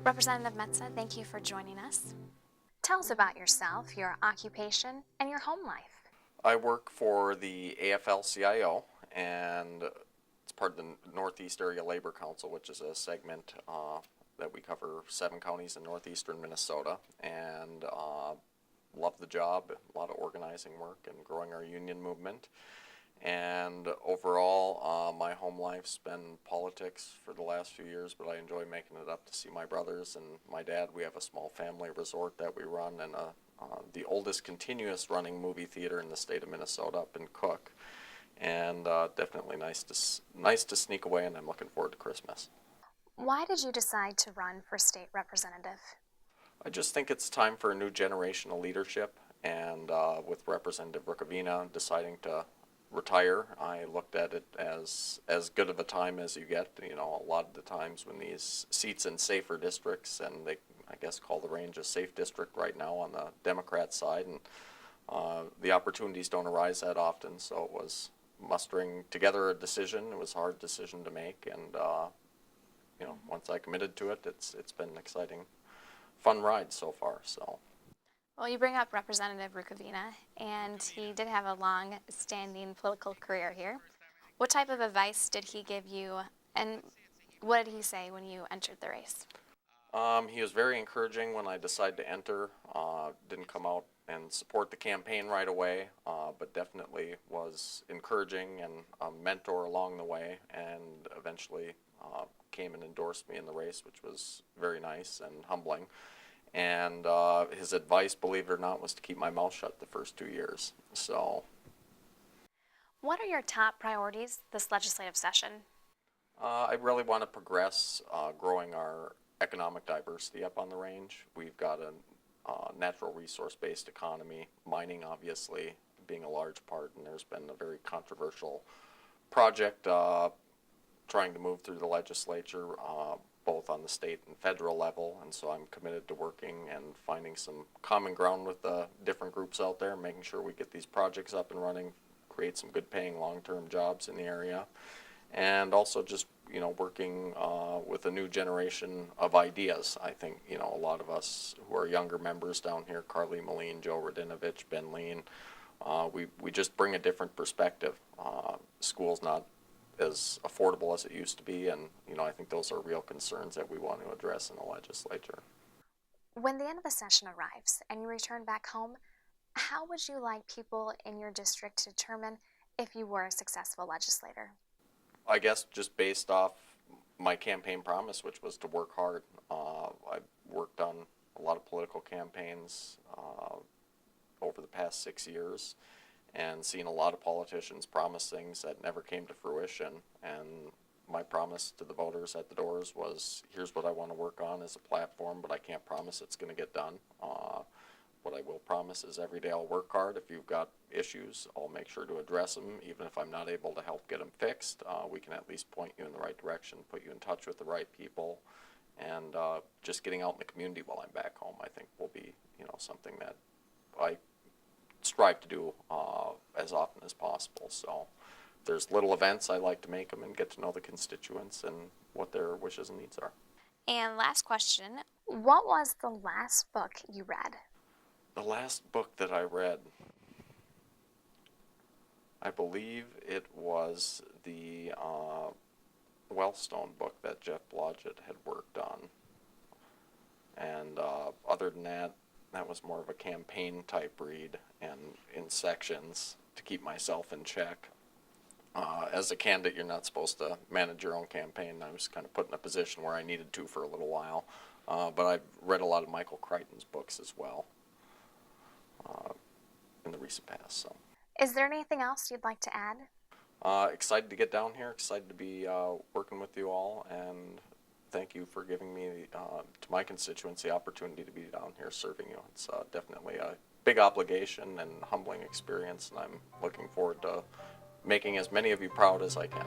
Representative Metsa, thank you for joining us. Tell us about yourself, your occupation, and your home life. I work for the AFL-CIO, and it's part of the Northeast Area Labor Council, which is a segment that we cover 7 counties in northeastern Minnesota, and love the job, a lot of organizing work and growing our union movement. And overall, my home life's been politics for the last few years, but I enjoy making it up to see my brothers and my dad. We have a small family resort that we run, and the oldest continuous running movie theater in the state of Minnesota up in Cook. And definitely nice to sneak away, and I'm looking forward to Christmas. Why did you decide to run for state representative? I just think it's time for a new generation of leadership, and with Representative Rukavina deciding to retire, I looked at it as good of a time as you get. You know, a lot of the times when these seats in safer districts, and they, I guess, call the range a safe district right now on the Democrat side, and the opportunities don't arise that often, so it was mustering together a decision. It was a hard decision to make, and you know, once I committed to it, it's been an exciting, fun ride so far. So. Well, you bring up Representative Rukavina, and he did have a long-standing political career here. What type of advice did he give you, and what did he say when you entered the race? He was very encouraging when I decided to enter. Didn't come out and support the campaign right away, but definitely was encouraging and a mentor along the way, and eventually came and endorsed me in the race, which was very nice and humbling. And his advice, believe it or not, was to keep my mouth shut the first 2 years. So. What are your top priorities this legislative session? I really want to progress growing our economic diversity up on the range. We've got a natural resource-based economy, mining obviously being a large part, and there's been a very controversial project trying to move through the legislature, both on the state and federal level, and so I'm committed to working and finding some common ground with the different groups out there, making sure we get these projects up and running, create some good paying long-term jobs in the area, and also just, you know, working with a new generation of ideas. I think, you know, a lot of us who are younger members down here, Carly Moline, Joe Radinovich, Ben Lean, we just bring a different perspective. School's not as affordable as it used to be, and you know, I think those are real concerns that we want to address in the legislature. When the end of the session arrives and you return back home, how would you like people in your district to determine if you were a successful legislator? I guess just based off my campaign promise, which was to work hard. I've worked on a lot of political campaigns over the past 6 years, and seen a lot of politicians promise things that never came to fruition. And my promise to the voters at the doors was, here's what I want to work on as a platform, but I can't promise it's going to get done. What I will promise is every day I'll work hard. If you've got issues, I'll make sure to address them. Even if I'm not able to help get them fixed, we can at least point you in the right direction, put you in touch with the right people, and just getting out in the community while I'm back home, I think will be, you know, something that I strive to do as often as possible. So if there's little events, I like to make them and get to know the constituents and what their wishes and needs are. And last question, what was the last book you read? The last book that I read, I believe it was the Wellstone book that Jeff Blodgett had worked on. And other than that, that was more of a campaign type read and in sections to keep myself in check. As a candidate, you're not supposed to manage your own campaign. I was kind of put in a position where I needed to for a little while. But I've read a lot of Michael Crichton's books as well in the recent past. So. Is there anything else you'd like to add? Excited to get down here, excited to be working with you all, and thank you for giving me, to my constituents, the opportunity to be down here serving you. It's definitely a big obligation and humbling experience, and I'm looking forward to making as many of you proud as I can.